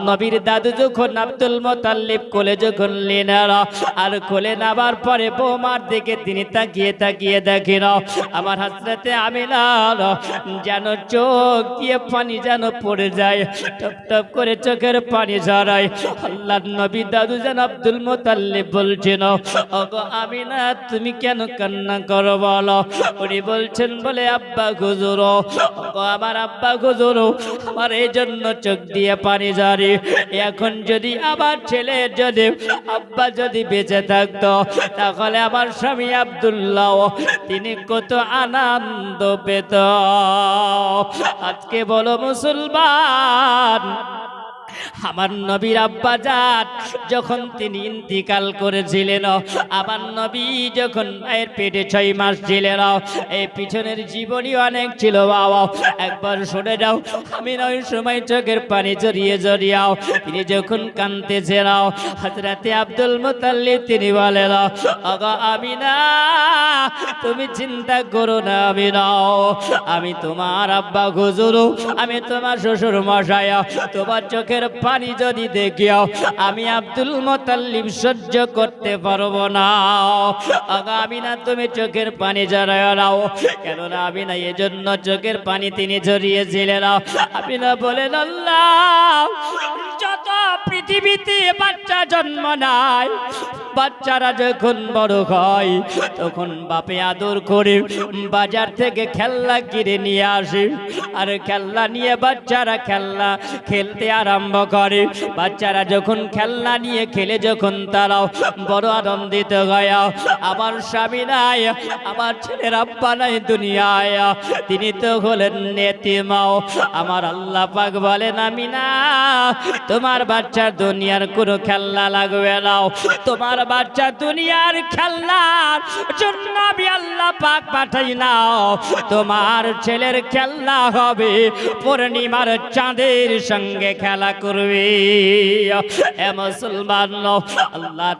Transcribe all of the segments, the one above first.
নবীর দাদু যখন আব্দুল মুত্তালিব কোলে যখন নিলেন আর কোলে নেবার পরে বৌমার দিকে তিনি তাকিয়ে তাকিয়ে দেখেন আমার হযরতে আমিনা যেন চোখ দিয়ে পানি যেন পড়ে যায়, টপ টপ করে চোখের পানি ঝরায়। আল্লাহর নবী দাদু যেন আব্দুল মুত্তালিব বলছেন, ওগো আমিনা তুমি কেন কান্না করো বলো? উনি বলছেন বলে আব্বা হুজুর, ওগো আমার আব্বা হুজুর, আমার এই জন্য চোখ দিয়ে পানি ঝরে। এখন যদি আমার ছেলে যদি আব্বা যদি বেঁচে থাকতো তাহলে আমার স্বামী আব্দুল্লাহ তিনি কত আনন্দ পেত। আজকে বলো মুসলমান, আমার নবীর আব্বা জান যখন তিনি ইন্তিকাল করেছিলেন, আমার নবী যখন মায়ের পেটে 6 মাস ছিলেন, এই পিছনের জীবনী অনেক ছিল বাবা, একবার শুনে যাও। আমি ওই সময় চোখের পানি জড়িয়ে জড়িয়াও তিনি যখন কাঁদতেছেন, হযরতে আব্দুল মুত্তালিব তিনি বলেন, ওগো আমিনা তুমি চিন্তা করো না আমিনা, আমি তোমার আব্বা হুজুর, আমি তোমার শ্বশুর মশাই, তোমার চোখের পানি যদি দেখিও আমি আব্দুল মুত্তালিব সহ্য করতে পারবো না। আমিনা তুমি চোখের পানি ঝরায় নাও, কেননা আমিনা এজন্য চোখের পানি তিনি ঝরিয়েছিলেন। আমিনা বলেন, আল্লাহ যত পৃথিবীতে বাচ্চা জন্ম নেয়, বাচ্চারা যখন বড় হয় তখন বাপে আদর করে বাজার থেকে খেলনা কিনে নিয়ে আসে, আর খেলনা নিয়ে বাচ্চারা খেলনা খেলতে আরম্ভ করে। বাচ্চারা যখন খেলনা নিয়ে খেলে যখন তারাও বড় আনন্দিত হয়, আমার স্বামী নাই, আমার ছেলের আব্বা নাই দুনিয়ায়, তিনি তো হলেন এতিম। আমার আল্লাহ পাক বলেন, আমিনা তোমার বাচ্চার দুনিয়ার কোনো খেলনা লাগবে না, তোমার বাচ্চা দুনিয়ার খেলনার জন্য আমি আল্লাহ পাক পাঠাই না, তোমার ছেলের খেলনা হবে পূর্ণিমার চাঁদের সঙ্গে খেলা করবে। এ মুসলমান, আল্লাহ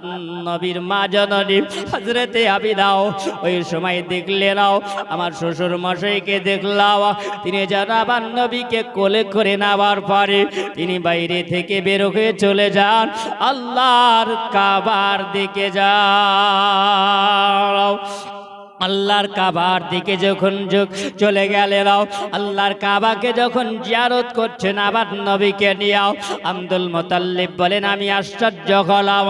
নবীর মা জননী হযরতে আমিনাও ওই সময় দেখলেন আমার শ্বশুর মশাইকে দেখলাম তিনি যেন আমার নবীকে কোলে করে নেওয়ার পরে তিনি বাইরে থেকে বের হয়ে চলে যান, আল্লাহর কাবার দিকে যাও। আল্লাহর কাবার দিকে যখন চলে গেলেন, আল্লাহর কাবাকে যখন জিয়ারত করছেন আবার নবীকে নিয়েও, আব্দুল মুত্তালিব বলেন আমি আশ্চর্য হলাম।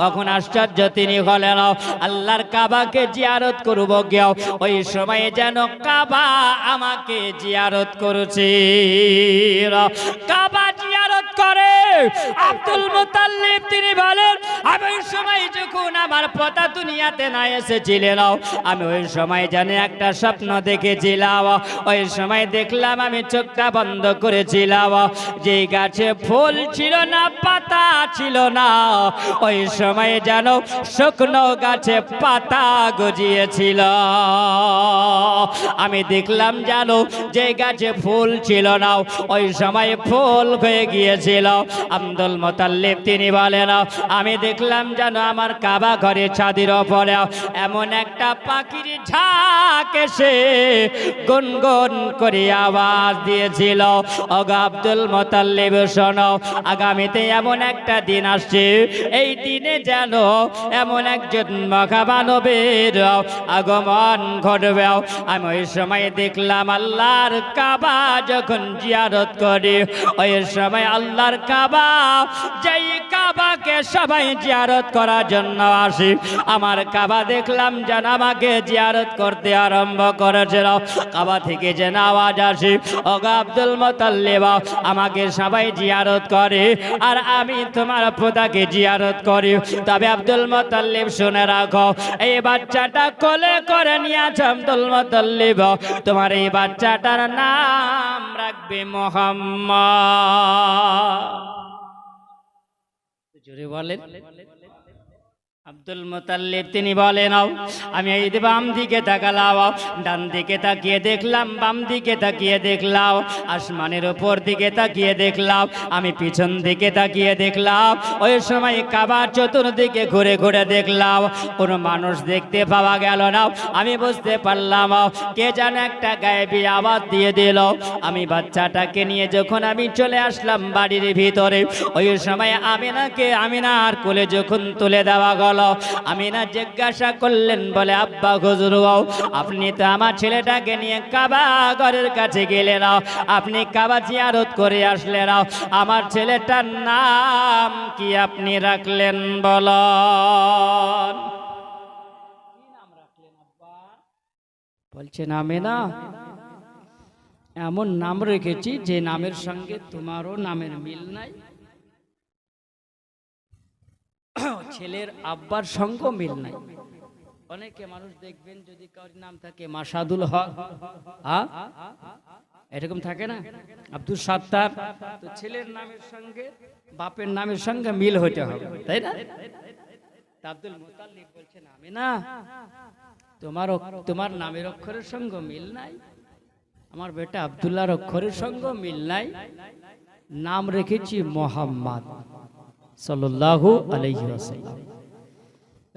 কখন আশ্চর্য তিনি হলেন, আল্লাহর কাবাকে জিয়ারত করব গিয়েও ওই সময়ে যেন কাবা আমাকে জিয়ারত করেছে। কাবা জিয়ারত করে আব্দুল মুত্তালিব তিনি বলেন, আমি ওই সময় যখন আমার পিতা দুনিয়াতে না এসেছিলেন, আমি ওই সময় জানি একটা স্বপ্ন দেখেছিলাম। ওই সময় দেখলাম আমি চোখটা বন্ধ করেছিলাম, যে গাছে ফুল ছিল না পাতা ছিল না, ওই সময় যেন শুকনো গাছে পাতা গজিয়েছিল। আমি দেখলাম জানো যে গাছে ফুল ছিল না ওই সময় ফুল হয়ে গিয়েছিল। আব্দুল মুত্তালিব তিনি বলেন, আমি দেখলাম জানো আমার কাবা ঘরে ছাদের উপরে এমন একটা পাখির ঝাঁক এসে গুনগুন করে আওয়াজ দিয়েছিল, ওগো আব্দুল মুত্তালিব শোনো, আগামীতে এমন একটা দিন আসছে, এই দিনে যেন এমন একজন মহামানবের আগমন ঘটবে। আমি ওই সময় দেখলাম আল্লাহর কাবা যখন জিয়ারত করি, ওই সময় আল্লাহর কাবা, যেই কাবাকে সবাই জিয়ারত করার জন্য আসি, আমার কাবা দেখলাম যেন আমাকে জিয়ারত করতে আরম্ভ করেছিল। কাবা থেকে যেন আওয়াজ আসে, ওগো আব্দুল মুত্তালিব আমাকে সবাই জিয়ারত করে আর আমি তোমার পিতাকে জিয়ারত করি। তবে আব্দুল মুত্তালিব শুনে রাখো, এই বাচ্চাটা কোলে করে নিয়েছে আব্দুল মুত্তালিব, তোমার এই বাচ্চাটার নাম রাখবে মুহাম্মদ। জোরে বলেন। আব্দুল মুতাল্লিব তিনি বলেন, আমি এই বাম দিকে তাকালাম, ডান দিকে তাকিয়ে দেখলাম, বাম দিকে তাকিয়ে দেখলাম, আসমানের উপর দিকে তাকিয়ে দেখলাম, আমি পিছন দিকে তাকিয়ে দেখলাম। ওই সময় কাবার চতুর্দিকে ঘুরে ঘুরে দেখলাম, কোনো মানুষ দেখতে পাওয়া গেল না। আমি বুঝতে পারলাম কে যেন একটা গায়েবী আওয়াজ দিয়ে দিল। আমি বাচ্চাটাকে নিয়ে যখন আমি চলে আসলাম বাড়ির ভিতরে, ওই সময় আমিনার কোলে যখন তুলে দেওয়া গেল, আমিনা জিজ্ঞাসা করলেন, বলে আব্বা হুজুর, আপনি তো আমার ছেলেটাকে নিয়ে কাবা ঘরের কাছে গেলেন, আপনি কাবা জিয়ারত করে আসলেন, আমার ছেলেটার নাম কি আপনি রাখলেন বলুন? বলছেন, আমিনা এমন নাম রেখেছি যে নামের সঙ্গে তোমারও নামের মিল নাই, ছেলের আব্বার সঙ্গ মিল নাই। অনেকে মানুষ দেখবেন যদি কারোর নাম থাকে মাসাদুল হক, এরকম থাকে না, আব্দুল সাত্তার, তো ছেলের নামের সঙ্গে বাপের নামের সঙ্গে মিল হতে হবে, তাই না? আব্দুল মুতাল্লিব বলছেন, আমিনা তোমার নামের অক্ষরের সঙ্গে মিল নাই, আমার বেটা আব্দুল্লাহর অক্ষরের সঙ্গে মিল নাই, নাম রেখেছি মোহাম্মদ সাল্লাল্লাহু আলাইহি ওয়াসাল্লাম।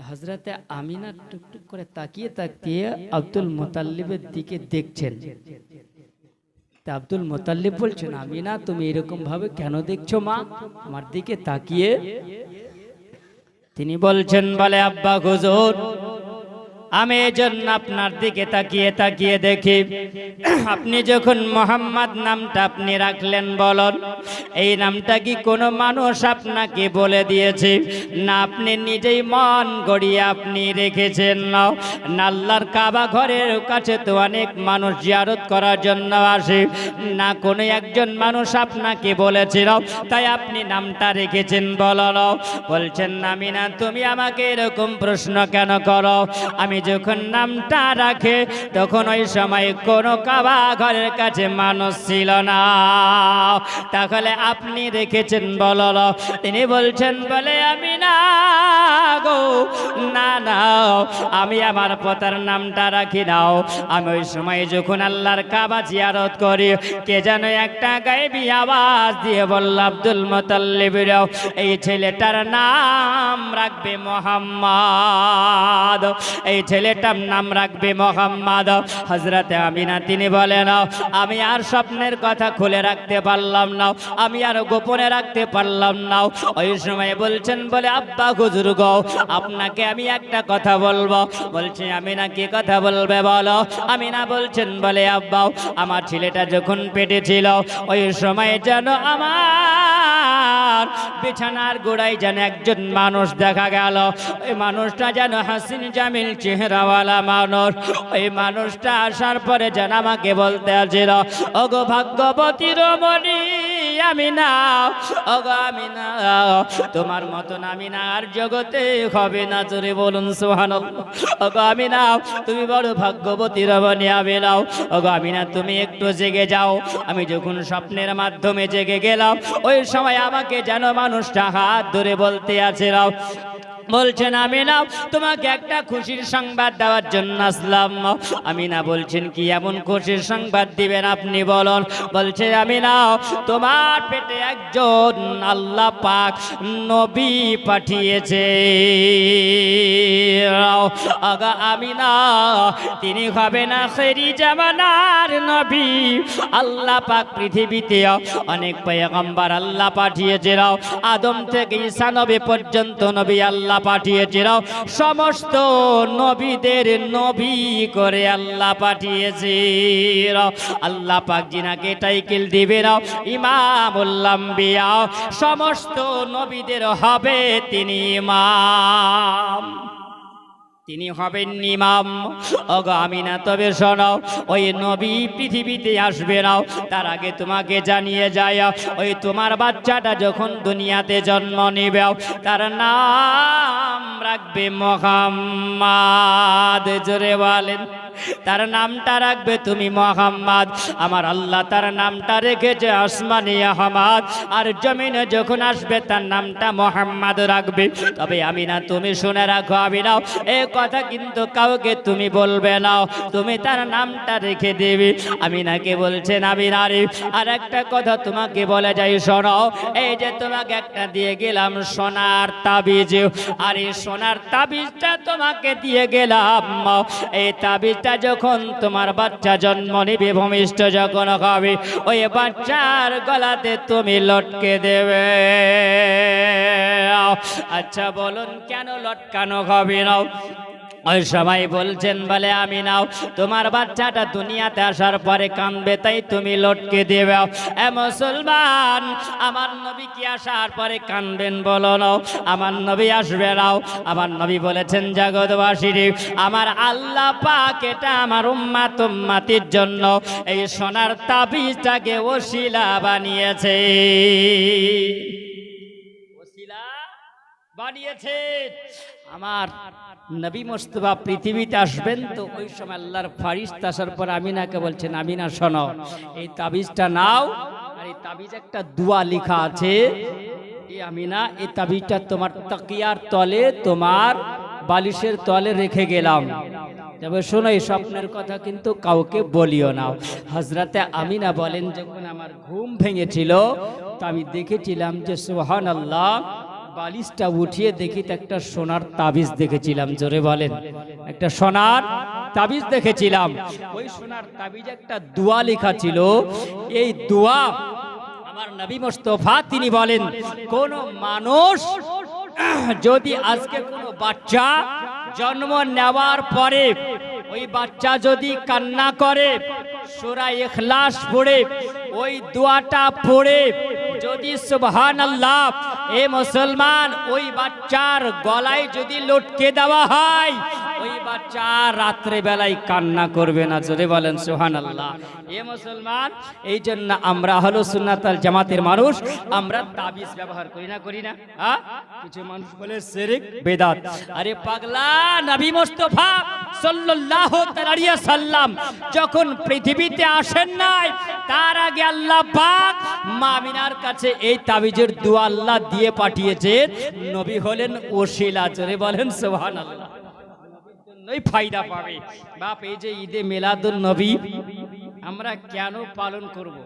হযরতে আমিনা টুকটুক করে তাকিয়ে তাকিয়ে আব্দুল মুতাল্লিবের দিকে দেখছেন। তা আব্দুল মুতাল্লিব বলছেন, আমিনা তুমি এরকম ভাবে কেন দেখছো মা আমার দিকে তাকিয়ে? তিনি বলছেন, বলে আব্বা হুজুর, আমি এই জন্য আপনার দিকে তাকিয়ে তাকিয়ে দেখি, আপনি যখন মোহাম্মদ নামটা আপনি রাখলেন, বলুন এই নামটা কি কোনো মানুষ আপনাকে বলে দিয়েছে, না আপনি নিজেই মন গড়িয়ে আপনি রেখেছেন? না আল্লাহর কাবা ঘরের কাছে তো অনেক মানুষ জিয়ারত করার জন্য আসে, না কোনো একজন মানুষ আপনাকে বলেছিল তাই আপনি নামটা রেখেছেন বলুন? বলছেন, আমিনা তুমি আমাকে এরকম প্রশ্ন কেন করো? আমি যখন নামটা রাখে তখন ওই সময় কোনো কাবা ঘরের কাছে মানুষ ছিল না, তাহলে আপনি রেখেছেন বলল? তিনি বলছেন, বলে আমিনা গো, না না আমি আমার পিতার নামটা রাখি নাও, আমি ওই সময় যখন আল্লাহর কাবা জিয়ারত করি, কে যেন একটা গায়েবী আওয়াজ দিয়ে বলল, আব্দুল মুতাল্লিব এই ছেলেটার নাম রাখবে মোহাম্মদ, এই ছেলেটার নাম রাখবে মোহাম্মদ। হযরতে আমিনা তিনি বলেন, আমি আর স্বপ্নের কথা খুলে রাখতে পারলাম না, আমি আর গোপনে রাখতে পারলাম না। ওই সময় বলছেন, বলে আব্বা হুজুর গো, আপনাকে আমি একটা কথা বলবো। বলছে, আমিনা কি কথা বলবে বলো? আমিনা বলছেন, বলে আব্বা আমার ছেলেটা যখন পেটে ছিল ওই সময় যেন আমার বিছানার গোড়ায় যেন একজন মানুষ দেখা গেল, ওই মানুষটা যেন হাসিন জামিল চেহারাওয়ালা মানুষ। ওই মানুষটা আসার পরে যেন আমাকে বলতে আসছিল, ওগো ভাগ্যবতী রমণী আমিনা, ওগো আমিনা তোমার মতন আমিনা আর জগতে হবে না, জোরে বলুন সুবহানাল্লাহ। ওগো আমিনা তুমি বড় ভাগ্যবতী রমণী আমিনা, ওগো আমিনা তুমি একটু জেগে যাও। আমি যখন স্বপ্নের মাধ্যমে জেগে গেলাম ওই সময় আমাকে যেন মানুষটা হাত ধরে বলতে আছিল, বলছেন, আমিনা তোমাকে একটা খুশির সংবাদ দেওয়ার জন্য আসলাম। আমিনা বলছেন, কি এমন খুশির সংবাদ দিবেন আপনি বলুন? বলছে, আমিনা তোমার পেটে একজন আল্লাহ পাক নবী পাঠিয়েছে, আগা আমিনা তিনি হবে না খেরি জামানার নবী। আল্লাহ পাক পৃথিবীতে অনেক পয়গম্বর আল্লাহ পাঠিয়েছিল, আদম থেকে ঈসা নবী পর্যন্ত নবী আল্লাহ পাঠিয়েছিল, সমস্ত নবীদের নবী করে আল্লাহ পাঠিয়েছে। আল্লাহ পাক জিনাকে টাইটেল দিবেন ইমামুল আম্বিয়া, সমস্ত নবীদের হবে তিনি ইমাম, তিনি হবেন ইমাম। ওগো আমিনা তবে শোনো, ওই নবী পৃথিবীতে আসবে না তার আগে তোমাকে জানিয়ে যায়, ওই তোমার বাচ্চাটা যখন দুনিয়াতে জন্ম নেবে তার নাম রাখবে মুহাম্মদ, জোরে বলেন। তার নামটা রাখবে তুমি মুহাম্মদ। আমার আল্লাহ তার নামটা রেখেছে আসমানি আহমদ, আর জমিনে যখন আসবে তার নামটা মুহাম্মদ রাখবে। তবে আমিনা তুমি শুনে রাখো আমিনা, এই কথা কিন্তু কাউকে তুমি বলবে না, তুমি তার নামটা রেখে দেবে। আমিনাকে বলছেন আমিনা রে, আর একটা কথা তোমাকে বলে যাই শোনো, এই যে তোমাকে একটা দিয়ে গেলাম সোনার তাবিজ, আর এই সোনার তাবিজটা তোমাকে দিয়ে গেলাম, এই তাবিজটা যখন তোমার বাচ্চা জন্ম নিবে, ভূমিষ্ঠ যখন হবে, ওই বাচ্চার গলাতে তুমি লটকে দেবে। আচ্ছা বলুন কেন লটকানো হবে না? ওই সবাই বলছেন বলে আমি নাও, তোমার বাচ্চাটা দুনিয়াতে আসার পরে কাঁদবে, তাই তুমি লটকে দেবে। এ মুসলমান, আমার নবী কি আসার পরে কাঁদবেন বলো না? আমার নবী আসবে নাও। আমার নবী বলেছেন জগৎবাসীরে, আমার আল্লাহ পাক এটা আমার উম্মাত উম্মাতির জন্য এই সোনার তাবিজটাকে ওসিলা বানিয়েছে, ওসিলা বানিয়েছে। আমার নবী মুস্তাফা পৃথিবীতে আসবেন, তো ওই সময় আল্লাহর ফারিস্তা আসার পর আমিনাকে বলছেন আমিনা শোনো, এই তাবিজটা নাও, আর এই তাবিজ একটা দোয়া লেখা আছে, এই আমিনা এই তাবিজটা তোমার তাকিয়ার তলে, তোমার বালিশের তলে রেখে গেলাম। তবে শোনো, এই স্বপ্নের কথা কিন্তু কাউকে বলিও না। হযরতে আমিনা বলেন, যখন আমার ঘুম ভেঙেছিল তো আমি দেখেছিলাম যে সুবহানাল্লাহ, বালিশটা উঠিয়ে দেখি তো একটা সোনার তাবিজ দেখেছিলাম। জোরে বলেন, একটা সোনার তাবিজ দেখেছিলাম। ওই সোনার তাবিজ একটা দোয়া লেখা ছিল। এই দোয়া আমার নবী মুস্তাফা তিনি বলেন, কোন মানুষ যদি আজকে কোনো বাচ্চা জন্ম নেওয়ার পরে ওই বাচ্চা যদি কান্না করে, সূরা ইখলাস পড়ে, ওই দোয়াটা পড়ে যদি সুবহানাল্লাহ, এ মুসলমান, ওই বাচ্চার গলায় যদি লটকে দেওয়া হয়, ওই বাচ্চা রাত্রে বেলায় কান্না করবে না। জোরে বলেন সুবহানাল্লাহ। এ মুসলমান, এই জন্য আমরা হলো সুন্নাত আল জামাতের মানুষ, আমরা তাবিজ ব্যবহার করি না, করি না? হ্যাঁ, কিছু মানুষ বলে শিরক বেদাত। আরে পাগলা, নবী মুস্তাফা সাল্লাল্লাহু আলাইহি সাল্লাম যখন পৃথিবীতে আসেন নাই, তার আগে আল্লাহ পাক মা আমিনার কাছে এই তাবিজের দোয়া আল্লাহ দিয়ে পাঠিয়েছেন। নবী হলেন ওসিলা। জোরে বলেন সুবহানাল্লাহ। নই ফায়দা পাবে বাপ। এই যে ঈদে মিলাদুন নবী আমরা কেন পালন করব?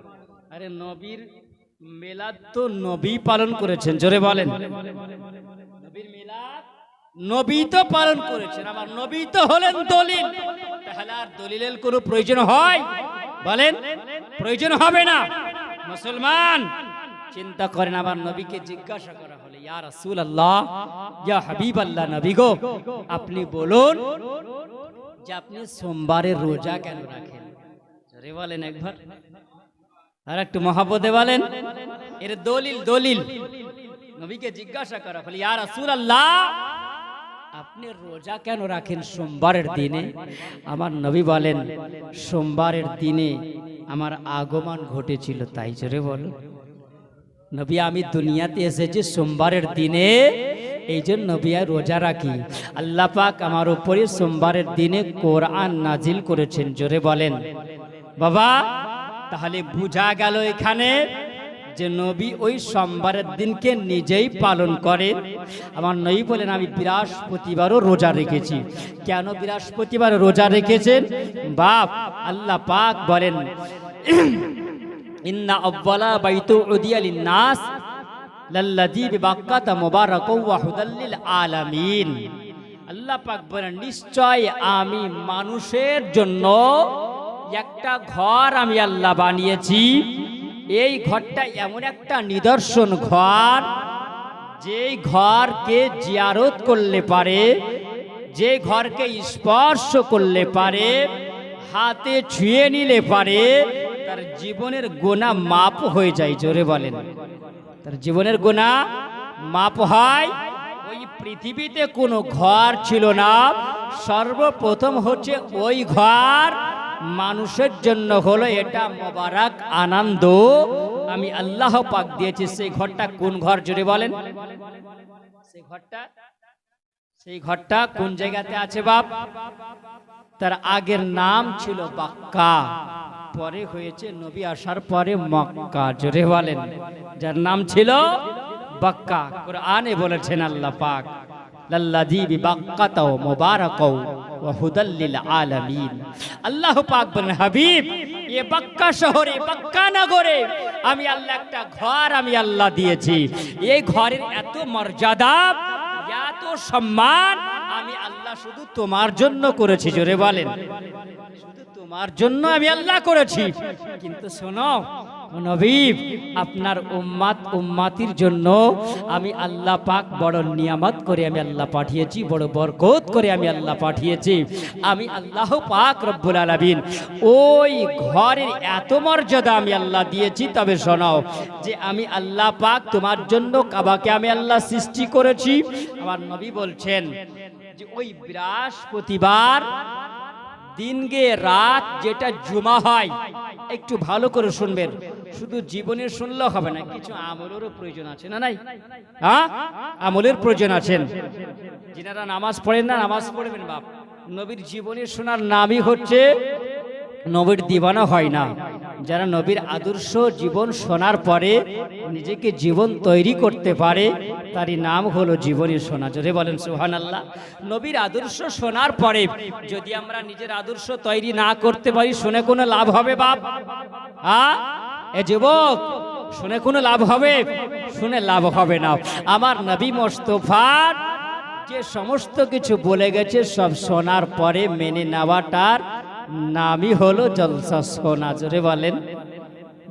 আরে নবীর মিলাদ তো নবী পালন করেছেন। জোরে বলেন, নবীর মিলাদ নবী তো পালন করেছেন। আমার নবী তো হলেন দলিল, তাহলে আর দলিলের কোনো প্রয়োজন হয়? বলেন, প্রয়োজন হবে না। মুসলমান চিন্তা করেন, আমার নবীকে জিজ্ঞাসা করা হলো, ইয়া রাসূলুল্লাহ, ইয়া হাবিবাল্লাহ, নবী গো, আপনি বলুন যে আপনি সোমবারের রোজা কেন রাখেন? জোরে বলেন একবার, আর একটু মহব্বতে বলেন। এর দলিল, দলিল। নবীকে জিজ্ঞাসা করা হলো, ইয়া রাসূলুল্লাহ, আপনি রোজা কেন রাখেন সোমবারের দিনে? আমার নবী বলেন, সোমবারের দিনে আমার আগমন ঘটেছিল, তাই। জোরে বলো নবী, আমি দুনিয়াতে এসেছি সোমবারের দিনে, এই জন্য নবী রোজা রাখি। আল্লাহ পাক আমার উপরে সোমবারের দিনে কোরআন নাজিল করেছেন। জোরে বলেন বাবা। তাহলে বোঝা গেল এখানে যে নবী ওই সোমবারের দিনকে নিজেই পালন করেন। আমার নবী বলেন, আমি বৃহস্পতিবারও রোজা রেখেছি। কেন বৃহস্পতিবার রোজা রেখেছেন বাপ? আল্লাহ পাক বলেন, ইন্না আউয়ালা বাইতু উদিয়া লিন-নাস লাল্লাযী বিবাক্কাতা মুবারাকাও ওয়া হুদাল লিল আলামিন। আল্লাহ পাক বলেন, নিশ্চয় আমি মানুষের জন্য একটা ঘর আমি আল্লাহ বানিয়েছি। এই ঘরটা এমন একটা নিদর্শন ঘর, যেই ঘরকে জিয়ারত করলে পারে, যে ঘরকে স্পর্শ করলে পারে, হাতে ছুঁয়ে নিলে পারে, তার জীবনের গুনাহ মাপ হয়ে যায়। জোরে বলেন, তার জীবনের গুনাহ মাপ হয়। ওই পৃথিবীতে কোনো ঘর ছিল না, সর্বপ্রথম হচ্ছে ওই ঘর মানুষের জন্য হলো। এটা মোবারক আনন্দ আমি আল্লাহ পাক দিয়েছি। সেই ঘরটা কোন ঘর? জোরে বলেন, সেই ঘরটা সেই ঘরটা কোন জায়গাতে আছে বাপ? তার আগের নাম ছিল বাক্কা, পরে হয়েছে নবী আসার পরে মক্কা। জোরে বলেন। যার নাম ছিল বাক্কা। কোরআনে বলেছেন আল্লাহ পাক, লাল্লাযী বিবাক্কাতাও মুবারাকাও ওয়া হুদাল লিল আলামিন। আল্লাহ পাক বলেন, হাবিব, এই বাক্কা শহরে, বাক্কা নগরে আমি আল্লাহ একটা ঘর আমি আল্লাহ দিয়েছি। এই ঘরের এত মর্যাদা, এত সম্মান আমি আল্লাহ শুধু তোমার জন্য করেছি। জোরে বলেন, শুধু তোমার জন্য আমি আল্লাহ করেছি। কিন্তু শোনো নবী, আপনার উম্মাত উম্মাতির জন্য আমি আল্লাহ পাক বড় নিয়ামত করে আমি আল্লাহ পাঠিয়েছি, বড় বরকত করে আমি আল্লাহ পাঠিয়েছি। আমি আল্লাহ পাক রব্বুল আলামিন ওই ঘরের এত মর্যাদা আমি আল্লাহ দিয়েছি। তবে শোনো যে আমি আল্লাহ পাক তোমার জন্য কাবাকে আমি আল্লাহ সৃষ্টি করেছি। আমার নবী বলছেন যে ওই বৃহস্পতিবার দিনকে রাত যেটা জুমা হয়, একটু ভালো করে শুনবেন, শুধু জীবনে শুনলে হবে না, কিছু আমলেরও প্রয়োজন আছে না নাই? হ্যাঁ, আমলের প্রয়োজন আছেন। যিনারা নামাজ পড়েন না, নামাজ পড়বেন বাপ। নবীর জীবনে শোনার নামই হচ্ছে নবীর দিওয়ানা হয় না। যারা নবীর আদর্শ জীবন শোনার পরে নিজেকে জীবন তৈরি করতে পারে, তারই নাম হলো জীবনী শোনা। জোরে বলেন সুবহানাল্লাহ। নবীর আদর্শ শোনার পরে যদি আমরা নিজের আদর্শ তৈরি না করতে পারি, শুনে কোনো লাভ হবে বাপ? হ্যাঁ এ যুবক, শুনে কোনো লাভ হবে? শুনে লাভ হবে না। আমার নবী মোস্তফার যে সমস্ত কিছু বলে গেছে সব শোনার পরে মেনে নেওয়াটার নামই হলো জলসা শোনা। জোরে বলেন।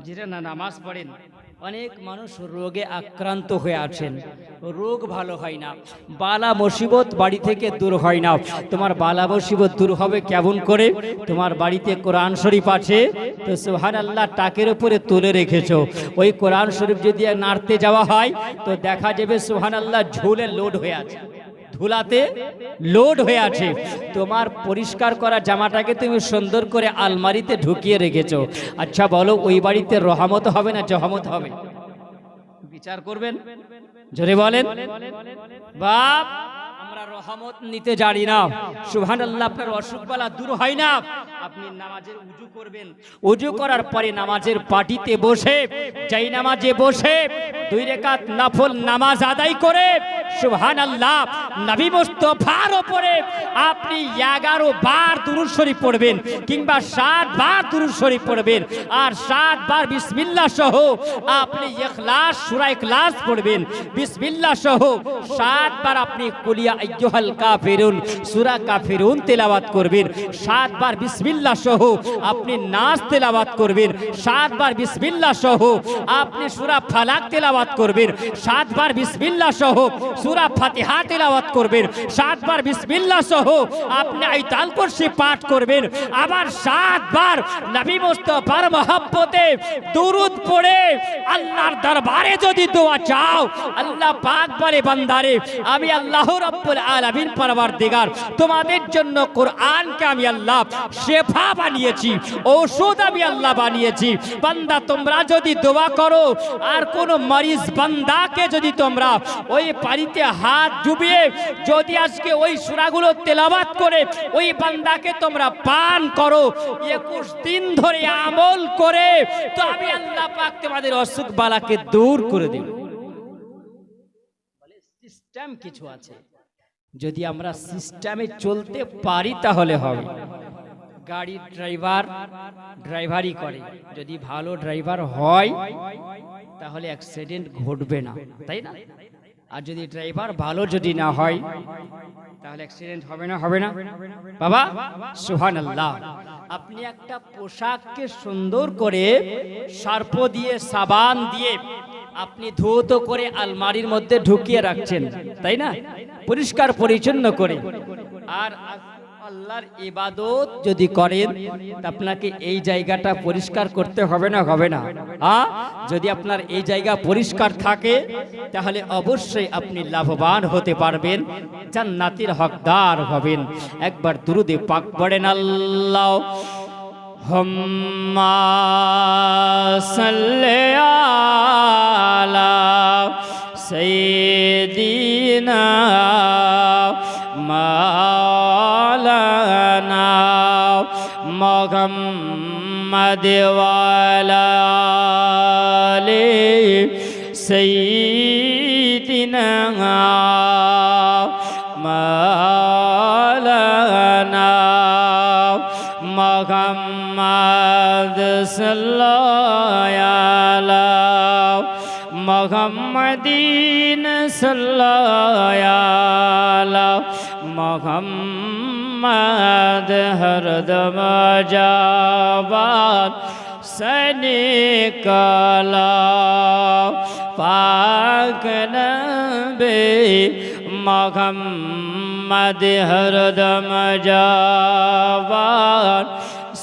যারা না নামাজ পড়েন, অনেক মানুষ রোগে আক্রান্ত হয়ে আছেন, রোগ ভালো হয় না, বালা মুসিবত বাড়ি থেকে দূর হয় না। তোমার বালা মুসিবত দূর হবে কেমন করে? তোমার বাড়িতে কোরআন শরীফ আছে তো সুবহানাল্লাহ টাকের উপরে তুলে রেখেছো, ওই কোরআন শরীফ যদি নাড়তে যাওয়া হয় তো দেখা যাবে সুবহানাল্লাহ ঝুলে লোড হয়ে আছে, ধুলাতে লোড হয়ে আছে। তোমার পরিষ্কার করা জামাটাকে তুমি সুন্দর করে আলমারিতে ঢুকিয়ে রেখেছো। আচ্ছা বলো, ওই বাড়িতে রহমত হবে না জহমত হবে? বিচার করবেন। জোরে বলেন বাপ। আমরা রহমত নিতে জানি না। সুবহানাল্লাহ, আপনার অসুখ বালা দূর হয় না। আপনি নামাজের উজু করবেন, উজু করার পরে নামাজের পাটিতে বসে, যেই নামাজে বসে 2 রাকাত নফল নামাজ আদায় করে সুবহানাল্লাহ নবী মুস্তাফার উপরে আপনি 11 বার দুরূদ শরীফ পড়বেন, কিংবা 7 বার দুরূদ শরীফ পড়বেন, আর 7 বার বিসমিল্লাহ সহ আপনি ইখলাস সূরা ইখলাস পড়বেন। বিসমিল্লাহ সহ 7 বার আপনি কুলিয়া আইয়ুহাল কাফিরুন সূরা কাফিরুন তেলাওয়াত করবেন। 7 বার বিসমিল্লাহ সহ আপনি নাস তেলাওয়াত করবেন। 7 বার বিসমিল্লাহ সহ আপনি সূরা ফালাক তেলাওয়াত করবেন। 7 বার বিসমিল্লাহ সহ সূরা ফাতিহা তেলাওয়াত করবেন। 7 বার বিসমিল্লাহ সহ আপনি আয়াতুল কুরসি পাঠ করবেন। আবার 7 বার নবী মুস্তাফার মহব্বতে দুরূদ পড়ে আল্লাহর দরবারে যদি দোয়া চাও, আল্লাহ পাক বলে বান্দারে আমি আল্লাহ রাব্বুল আলামিন পরওয়ারদিগার তোমাদের জন্য কোরআনকে আমি আল্লাহ শেফা বানিয়েছি, ঔষধ আমি আল্লাহ বানিয়েছি। বান্দা তোমরা যদি দোয়া করো, আর কোন মরিজ বান্দাকে যদি তোমরা ওই পানিতে হাত ডুবিয়ে যদি আজকে ওই সূরাগুলো তেলাওয়াত করে ওই বান্দাকে তোমরা পান করো, 21 দিন ধরে আমল করে, তো আমি আল্লাহ পাক তোমাদের অসুখ বালাকে দূর করে দেব। সিস্টেম কিছু আছে, যদি আমরা সিস্টেমে চলতে পারি তাহলে হবে। গাড়ির ড্রাইভার ড্রাইভারি করে, যদি ভালো ড্রাইভার হয় তাহলে অ্যাক্সিডেন্ট ঘটবে না, তাই না? আর যদি ড্রাইভার ভালো যদি না হয় তাহলে অ্যাক্সিডেন্ট হবে না? হবে না বাবা? সুবহানাল্লাহ। আপনি একটা পোশাককে সুন্দর করে সার্প দিয়ে সাবান দিয়ে আপনি ধৌত করে আলমারির মধ্যে ঢুকিয়ে রাখছেন, তাই না? পরিষ্কার পরিচ্ছন্ন করে। আর আল্লাহর ইবাদত যদি করেন আপনাকে এই জায়গাটা পরিষ্কার করতে হবে না? হবে না? যদি আপনার এই জায়গা পরিষ্কার থাকে তাহলে অবশ্যই আপনি লাভবান হতে পারবেন, জান্নাতের হকদার হবেন। একবার দুরূদে পাক পড়েন, আল্লাহুম্মা সাল্লি আলা সাইয়্যিদিনা محمد وعلى آل سيدنا مولانا محمد صلى الله على محمدين صلى الله على محمد ہر دم جواب سے نکلا پاک نبی محمد ہر دم جواب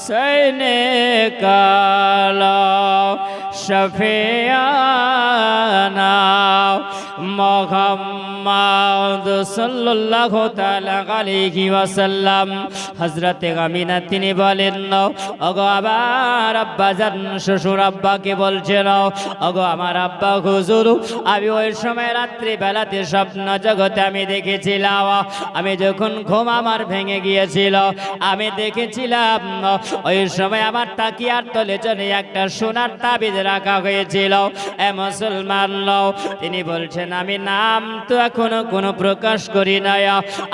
سے نکلا شفیعنا محمد সাল্লাল্লাহু তাআলা আলাইহি ওয়াসাল্লাম। হযরতে আমিনা তিনি বলেন, ওগো আমার আব্বা জান, শ্বশুর আব্বাকে বলছেন, ওগো আমার আব্বা হুজুর, আমি ওই সময় রাত্রি বেলাতে স্বপ্ন জগতে আমি দেখেছিলাম, আমি যখন ঘুম আমার ভেঙে গিয়েছিল আমি দেখেছিলাম ওই সময় আমার তাকিয়ার তলে জন্য একটা সোনার তাবিজ রাখা হয়েছিল। এ মুসলমান লোক, তিনি বলছেন আমি নাম তো এখনো কোনো প্রকাশ করি নাই,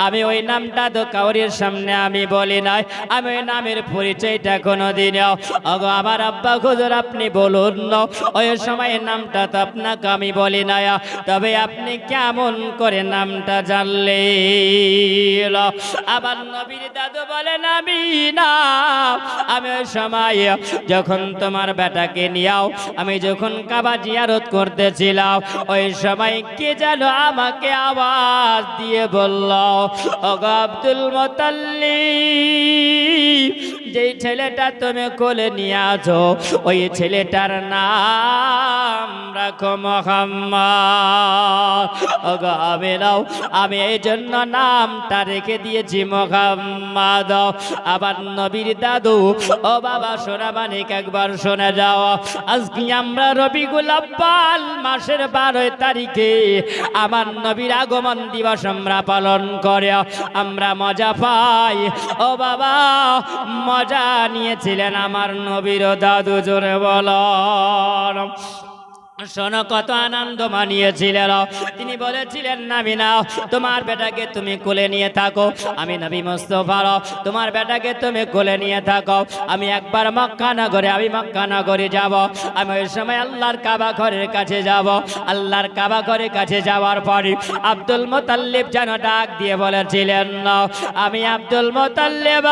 আমি ওই নামটা তো কাউরির সামনে আমি বলি নাই, আমি ওই নামের পরিচয়টা কোনোদিন। ওগো আমার আব্বা হুজুর আপনি বলুন, ওই সময় নামটা তো আপনাকে আমি বলি নাই, তবে আপনি কেমন করে নামটা জানলেন? আবার নবীর দাদু বলেন আমি না, আমি ওই সময় যখন তোমার বেটাকে নিয়াও আমি যখন কাবা জিয়ারত করতেছিলাম ওই সময় কে যেন আমাকে আওয়াজ দিয়ে বলল, ওগো আব্দুল মুত্তালিব, যেই ছেলেটা তুমি কোলে নিয়ে আছো ওই ছেলেটার নাম রাখো মুহাম্মদ। ওগো আমিনাও, আমি এই জন্য নামটা রেখে দিয়েছি মুহাম্মদ। আবার নবীর দাদু, ও বাবা সোনা মানিক একবার শোনা যাও, আজকে আমরা রবিউল আউয়াল মাসের 12 তারিখে আমার নবীর আগমন দিবস আমরা পালন করে আমরা মজা পাই। ও বাবা, মজা নিয়েছিলেন আমার নবীর দাদু, জোরে বলো শোনো কত আনন্দ মানিয়েছিলেন। তিনি বলেছিলেন নবী নাও তোমার বেটাকে তুমি কোলে নিয়ে থাকো, আমি নবী মুস্তাফা তোমার বেটাকে তুমি কোলে নিয়ে থাকো, আমি একবার মক্কা নগরে যাব, আমি ওই সময় আল্লাহর কাবা ঘরের কাছে যাব। আল্লাহর কাবা ঘরের কাছে যাওয়ার পরে আব্দুল মুত্তালিব যেন ডাক দিয়ে বলেছিলেন, আমি আব্দুল মুত্তালিব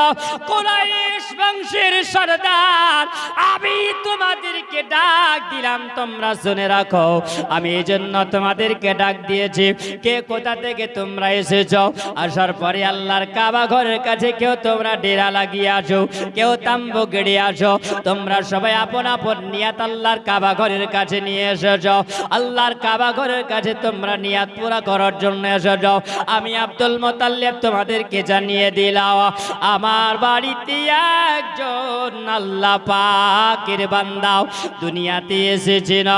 কুরাইশ বংশের সরদার, আমি তোমাদেরকে ডাক দিলাম, তোমরা রাখো, আমি এই জন্য তোমাদেরকে ডাক দিয়েছি। কে কোথা থেকে তোমরা এসেছো? আসার পরে আল্লাহর কাবা ঘরের কাছে কেউ তোমরা ডেরা লাগিয়ে আসো, কেউ তাম্বু গেড়ে আসো, তোমরা সবাই আপন আপন নিয়াত আল্লাহর কাবা ঘরের কাছে নিয়ে এসেছো। আল্লাহর কাবা ঘরের কাছে তোমরা নিয়াত পুরা করার জন্য এসেছো। আমি আব্দুল মুত্তালিব তোমাদেরকে জানিয়ে দিলাম, আমার বাড়িতে একজন আল্লাহ পাকের বান্দা দুনিয়াতে এসেছেন,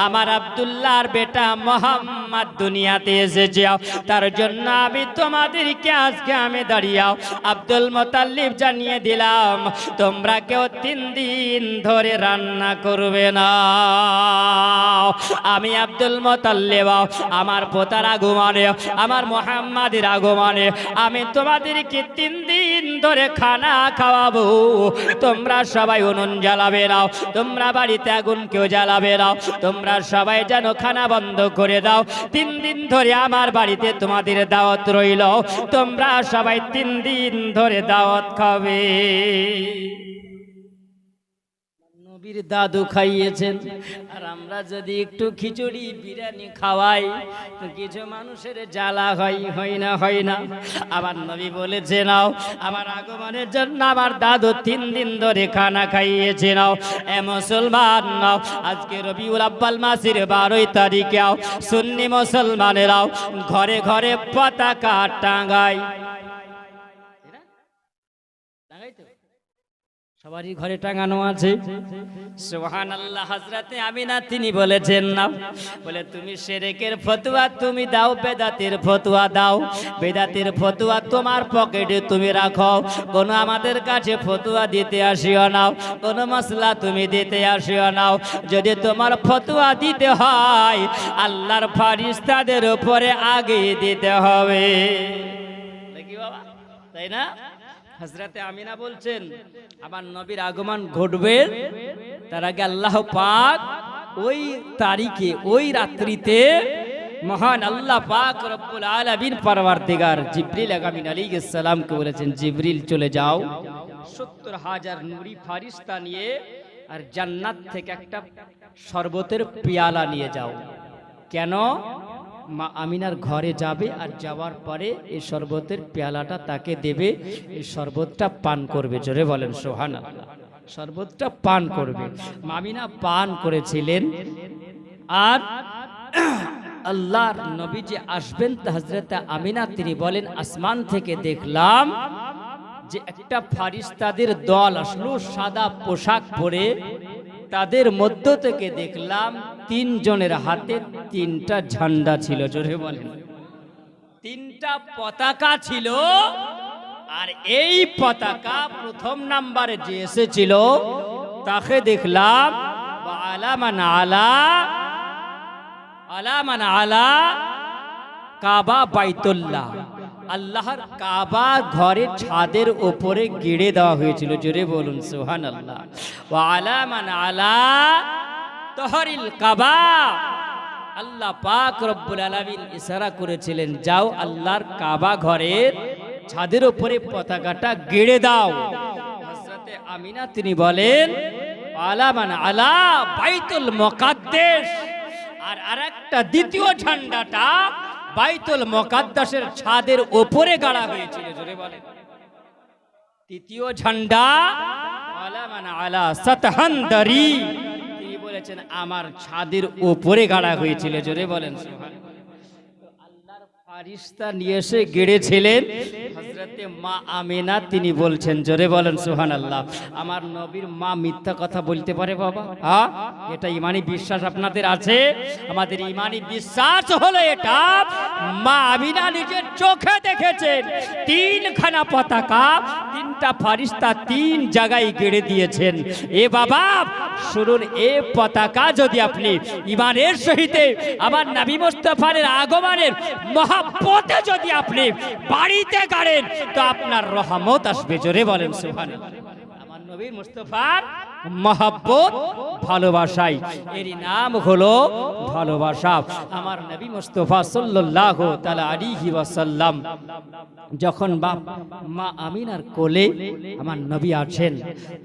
আমার আব্দুল্লাহর বেটা মোহাম্মদ দুনিয়াতে এসেছে, তার জন্য আমি তোমাদেরকে আজকে আমি দাঁড়িয়ে আব্দুল মুত্তালিব জানিয়ে দিলাম, তোমরা কেউ 3 দিন ধরে রান্না করবে না। আমি আব্দুল মুত্তালিব আমার পোতার আগমনে, আমার মোহাম্মদের আগমনে আমি তোমাদেরকে 3 দিন ধরে খানা খাওয়াবো। তোমরা সবাই উনুন জ্বালাবে না, তোমরা বাড়িতে আগুন কেউ জ্বালাবে না, তোমরা সবাই যেন খানা বন্ধ করে দাও। 3 দিন ধরে আমার বাড়িতে তোমাদের দাওয়াত রইল, তোমরা সবাই 3 দিন ধরে দাওয়াত খাবে। নবীর দাদু খাইয়েছেন, আর আমরা যদি একটু খিচুড়ি বিরিয়ানি খাওয়াই তো কিছু মানুষের জ্বালা হয় না। আমার নবী বলেছে নাও আমার আগমনের জন্য আমার দাদু 3 দিন ধরে খানা খাইয়েছে। নাও এ মুসলমান, নাও আজকে রবিউল আউয়াল মাসের 12 তারিখে সুন্নি মুসলমানেরাও ঘরে ঘরে পতাকা টাঙ্গায়। সবারই ঘরে টাঙানো আছে। সুবহানাল্লাহ। হযরতে আমিনা তিনি বলেছেন না, বলে তুমি শিরকের ফতোয়া তুমি দাও, বেদাতের ফতোয়া দাও। বেদাতের ফতোয়া তোমার পকেটে তুমি রাখো, কোনো আমাদের কাছে ফতোয়া দিতে আসিও না, কোনো মাসলা তুমি দিতে আসিও না। যদি তোমার ফতোয়া দিতে হয় আল্লাহর ফেরেশতাদের উপরে আগে দিতে হবে, দেখি বাবা, তাই না? হযরতে আমিনা বলছেন আমার নবীর আগমন ঘটবে, তার আগে আল্লাহ পাক ওই তারিখে ওই রাত্রিতে মহান আল্লাহ পাক রব্বুল আলামিন পরওয়ারদিগার জিবরিল আমিন আলাইহিস সালামকে বলেছেন, জিবরিল চলে যাও ৭০,০০০ নূরি ফেরেশতা নিয়ে আর জান্নাত থেকে একটা শরবতের পেয়ালা নিয়ে যাও। কেন? মা আমিনার ঘরে যাবে আর যাওয়ার পরে এই শরবতের পেয়ালাটা তাকে দেবে, এই শরবতটা পান করবে। জোরে বলেন সুবহানাল্লাহ। শরবতটা পান করবে। মা আমিনা পান করেছিলেন। আর আল্লাহর নবী যে আসবেন, হযরত আমিনা তিনি বলেন আসমান থেকে দেখলাম যে একটা ফেরেশতাদের দল আসলো সাদা পোশাক পরে। তাদের মধ্য থেকে দেখলাম ৩ জনের হাতে ৩টা ঝান্ডা ছিল। জোরে বলেন, ৩টা পতাকা ছিল। আর এই পতাকা প্রথম নাম্বারে যে এসেছিল তাকে দেখলাম আলামান আলা কাবা বাইতুল্লাহ, আল্লাহর কাবা ঘরের ছাদের উপরে গেড়ে দেওয়া হয়েছিল। জোরে বলুন সুবহানাল্লাহ। ওয়া আলামান আলা তহরিল কাবা, আল্লাহ পাক রব্বুল আলামিন ইশারা করেছিলেন যাও আল্লাহর কাবা ঘরের ছাদের উপরে পতাকাটা গেড়ে দাও। হযরতে আমিনা তিনি বলেন আলামান আলা বাইতুল মুকাদ্দাস, আর আরেকটা দ্বিতীয় ঝান্ডাটা বাইতুল মুকাদ্দাসের ছাদের উপরে গাড়া হয়েছিল। জোরে বলেন, তৃতীয় ঝান্ডা আলামান আলা সাতহান্দারি, তিনি বলেছেন আমার ছাদের উপরে গাড়া হয়েছিল। জোরে বলেন সুবহানাল্লাহ। আল্লাহর ফেরেশতা নিয়ে এসে গেড়েছিলেন হযরতে মা আমিনা তিনি বলছেন, জোরে বলেন সুবহানাল্লাহ। আমার নবীর মা মিথ্যা কথা বলতে পারে বাবা? হ্যাঁ, এটা ইমানি বিশ্বাস আপনাদের আছে? আমাদের ইমানি বিশ্বাস হলো এটা, মা আমিনা নিজের চোখে দেখেছেন ৩খানা পতাকা, ৩টা ফেরেশতা ৩ জায়গায় গেড়ে দিয়েছেন। এ বাবা শুনুন, এ পতাকা যদি আপনি ইমানের সহিত আমার নবী মুস্তাফার আগমনের মহব্বতে যদি আপনি বাড়িতে গাড়েন তো আপনার রহমত আসবে। জোরে বলেন সুবহানাল্লাহ। আমার নবী মুস্তাফার মহব্বত ভালোবাসাই, এর নাম হলো ভালোবাসা। আমার নবী মুস্তাফা সাল্লাল্লাহু তাআলা আলাইহি ওয়াসাল্লাম যখন মা আমিনার কোলে আমার নবী আছেন,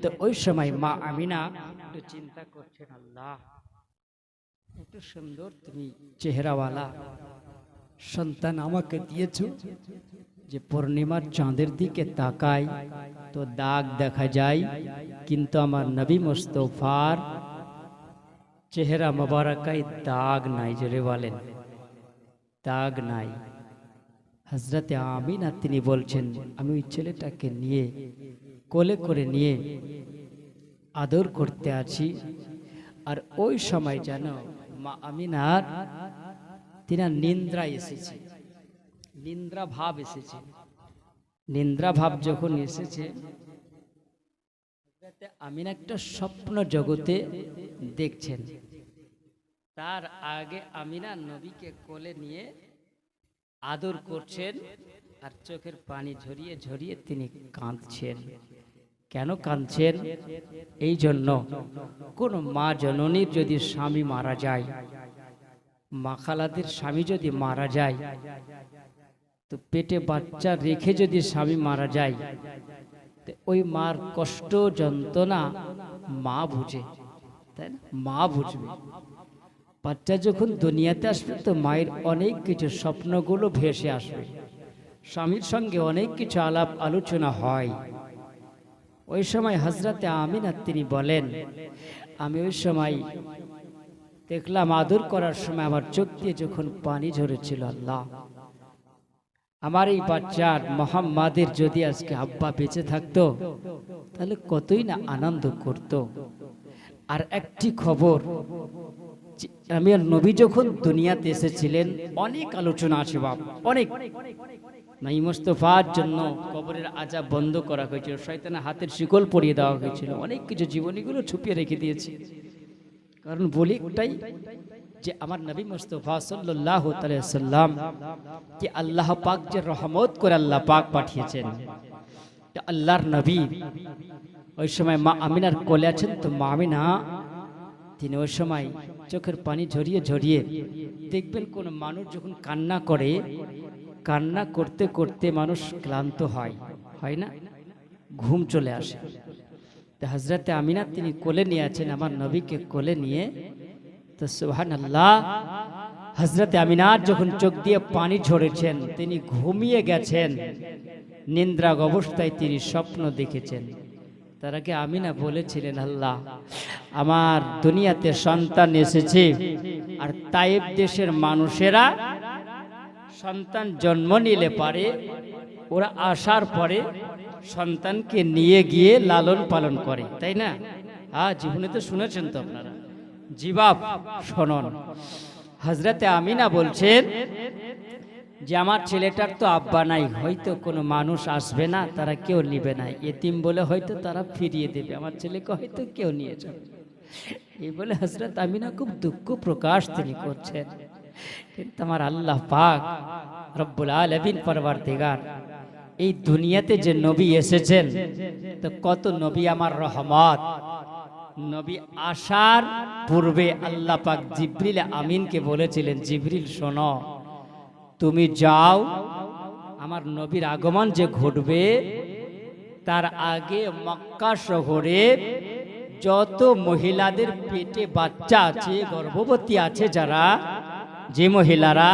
তো ওই সময় মা আমিনা একটু চিন্তা করছেন, আল্লাহ এত সুন্দর তুমি চেহারাওয়ালা সন্তান আমাকে দিয়েছো, যে পূর্ণিমার চাঁদের দিকে তাকাই তো দাগ দেখা যায়, কিন্তু আমার নবী মুস্তাফার চেহারা মোবারকায় দাগ নাই। জোরে বলেন, দাগ নাই। হযরতে আমিনা তিনি বলছেন আমি ওই ছেলেটাকে নিয়ে কোলে করে নিয়ে আদর করতে আছি। আর ওই সময় যেন মা আমিনার তিনার নিদ্রা এসেছে, নিদ্রা ভাব এসেছে। নিদ্রা ভাব যখন এসেছে, আমিনা একটা স্বপ্ন জগতে দেখছেন। তার আগে আমিনা নবীকে কোলে নিয়ে আদর করছেন আর চোখের পানি ঝরিয়ে ঝরিয়ে তিনি কাঁদছেন। কেন কাঁদছেন? এই জন্য কোন মা জননীর যদি স্বামী মারা যায়, মা খালাদের স্বামী যদি মারা যায়, তো পেটে বাচ্চা রেখে যদি স্বামী মারা যায়, তো ওই মার কষ্ট যন্ত্রণা মা বুঝে, তাই না? মা বুঝবে। বাচ্চা যখন দুনিয়াতে আসবে তো মায়ের অনেক কিছু স্বপ্নগুলো ভেসে আসবে, স্বামীর সঙ্গে অনেক কিছু আলাপ আলোচনা হয়। ওই সময় হযরতে আমিনা তিনি বলেন আমি ওই সময় দেখলাম আদর করার সময় আমার চোখ দিয়ে যখন পানি ঝরেছিল, আল্লাহ আমার এই বাচ্চার মোহাম্মদের যদি আজকে আব্বা বেঁচে থাকতো তাহলে কতই না আনন্দ করত। আর একটি খবর, আমি আর নবী যখন দুনিয়াতে এসেছিলেন অনেক আলোচনা আছে বাপ, অনেক। নাই মুস্তাফার জন্য কবরের আযাব বন্ধ করা হয়েছিল, শয়তানের হাতের শিকল পরিয়ে দেওয়া হয়েছিল, অনেক কিছু জীবনীগুলো ছুপিয়ে রেখে দিয়েছি। কারণ বলি একটাই যে আমার নবী মুস্তাফা সাল্লাল্লাহু আলাইহি সাল্লাম কি আল্লাহ পাক যে রহমত করে আল্লাহ পাক পাঠিয়েছেন, আল্লাহর নবী ওই সময় মা আমিনার কোলে আছেন। তো মা আমিনা তিনি ওই সময় চোখের পানি ঝরিয়ে ঝরিয়ে, দেখবেন কোন মানুষ যখন কান্না করে, কান্না করতে করতে মানুষ ক্লান্ত হয়, হয় না, ঘুম চলে আসে। তো হযরতে আমিনা তিনি কোলে নিয়ে আছেন, আমার নবীকে কোলে নিয়ে। তো সুবহানাল্লাহ, হযরতে আমিনার যখন চোখ দিয়ে পানি ঝরেছেন, তিনি ঘুমিয়ে গেছেন, নিদ্রাগ অবস্থায় তিনি স্বপ্ন দেখেছেন। তার আগে আমিনা বলেছিলেন, আল্লাহ আমার দুনিয়াতে সন্তান এসেছে, আর তায়েব দেশের মানুষেরা সন্তান জন্ম নিলে পারে, ওরা আসার পরে সন্তানকে নিয়ে গিয়ে লালন পালন করে, তাই না? জীবনে তো শুনেছেন তো আপনারা, জিবাব শোনন। হযরতে আমিনা বলছেন যে আমার ছেলেটার তো আব্বা নাই, হয়তো কোনো মানুষ আসবে না, তারা কেউ নিবে না, এতিম বলে হয়তো তারা ফিরিয়ে দেবে, আমার ছেলেকে হয়তো কেউ নিয়ে যাবে। এই বলে হযরত আমিনা খুব দুঃখ প্রকাশ তিনি করছেন। কিন্তু আমার আল্লাহ পাক রব্বুল আলামিন পরওয়ারদিগার এই দুনিয়াতে যে নবী এসেছেন, তো কত নবী আমার রহমত। নবী আসার পূর্বে আল্লাহ পাক জিবরিল আমিনকে বলেছিলেন, জিবরিল শোনো, তুমি যাও, আমার নবীর আগমন যে ঘটবে তার আগে মক্কা শহরে যত মহিলাদের পেটে বাচ্চা আছে, গর্ভবতী আছে যারা, যে মহিলারা,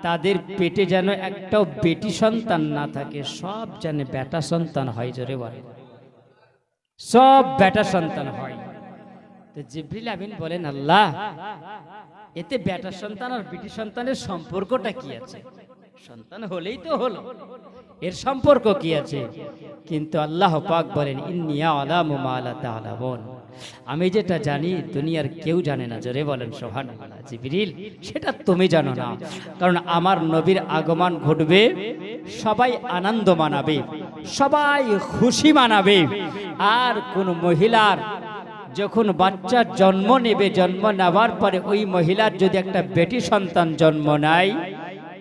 তাদের পেটে যেন একটাও বেটি সন্তান না থাকে, সব যেন বেটা সন্তান হয়। জোরে বলে, সব বেটা সন্তান হয়। তো জিবরিল আমিন বলেন, আল্লাহ এতে বেটা সন্তান আর বেটি সন্তানের সম্পর্কটা কি আছে? সন্তান হলেই তো হলো, এর সম্পর্ক কি আছে? কিন্তু আল্লাহ পাক বলেন, ইন্নী আ'লামু মা লা তা'লামুন, আমি যেটা জানি দুনিয়ার কেউ জানে না। জোরে বলেন সুবহানাল্লাহ। জিবরিল সেটা তুমি জানো না, কারণ আমার নবীর আগমন ঘটবে, সবাই আনন্দ মানাবে, সবাই খুশি মানাবে। আর কোন মহিলার যখন বাচ্চার জন্ম নেবে, জন্ম নেওয়ার পরে ওই মহিলার যদি একটা বেটি সন্তান জন্ম নেয়,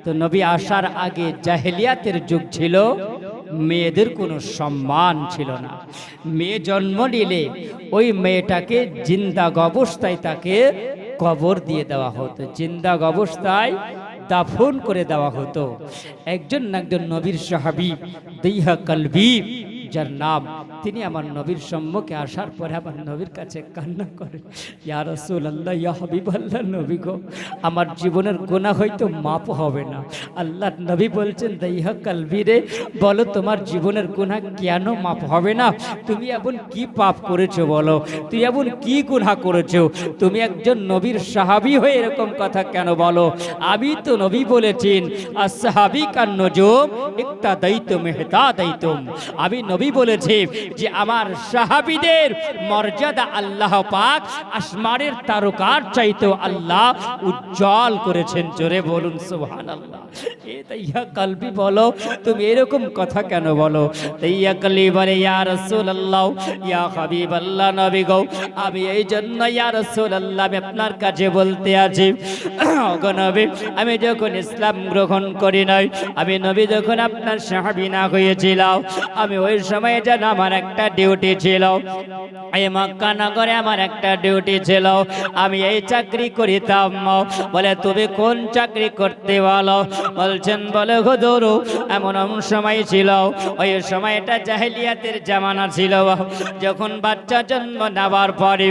তো নবী আসার আগে জাহেলিয়াতের যুগ ছিল, মেয়েদের কোনো সম্মান ছিল না। মেয়ে জন্ম নিলে ওই মেয়েটাকে জিন্দাগ অবস্থায় তাকে কবর দিয়ে দেওয়া হতো, জিন্দাগ অবস্থায় দাফন করে দেওয়া হতো। একজন নবীর সাহাবী দিহা কালবি যার নাম, তিনি আমার নবীর সম্মুখে আসার পরে আমার নবীর কাছে কান্না করে, ইয়া রাসূলুল্লাহ, ইয়া হাবিবাল্লাহ, নবী গো, আমার জীবনের গুনাহ হয়তো মাপ হবে না। আল্লাহর নবী বলছেন, দিহা কালবি রে, বলো তোমার জীবনের গুনাহ কেন মাপ হবে না? তুমি এমন কি পাপ করেছো বলো, তুই এমন কি গুনাহ করেছো? তুমি একজন নবীর সাহাবী হয়ে এরকম কথা কেন বলো? আমি তো নবী বলেছেন, আসহাবী কান নুজুম ইক্তাদাইতুম ইহতাদাইতুম, আমি নবী বলেছে যে আমার সাহাবীদের মর্যাদা আল্লাহ পাক আসমানের তারকার চাইতেও আল্লাহ উজ্জ্বল করেছেন। জোরে বলুন সুবহানাল্লাহ। ইয়া কলবি বলো, তুমি এরকম কথা কেন বলো? ইয়া কলবি বলে, ইয়া রাসূলুল্লাহ, ইয়া হাবিবাল্লাহ, নবী গো, আমি এই জন্য ইয়া রাসূলুল্লাহ আমি আপনার কাছে বলতে আছি, ওগো নবী, আমি যখন ইসলাম গ্রহণ করি নাই, আমি নবী যখন আপনার সাহাবী না হয়েছিলাম, আমি ওই সময় যেন আমার একটা ডিউটি ছিল, এই মক্কা নগরে আমার একটা ডিউটি ছিল, আমি এই চাকরি করিতাম। বলে, তুমি কোন চাকরি করতে বলো? বলছেন, বলে হুজুর, এমন সময় ছিল, ওই সময়টা জাহেলিয়াতের জামানা ছিল, যখন বাচ্চা জন্ম নেওয়ার পরে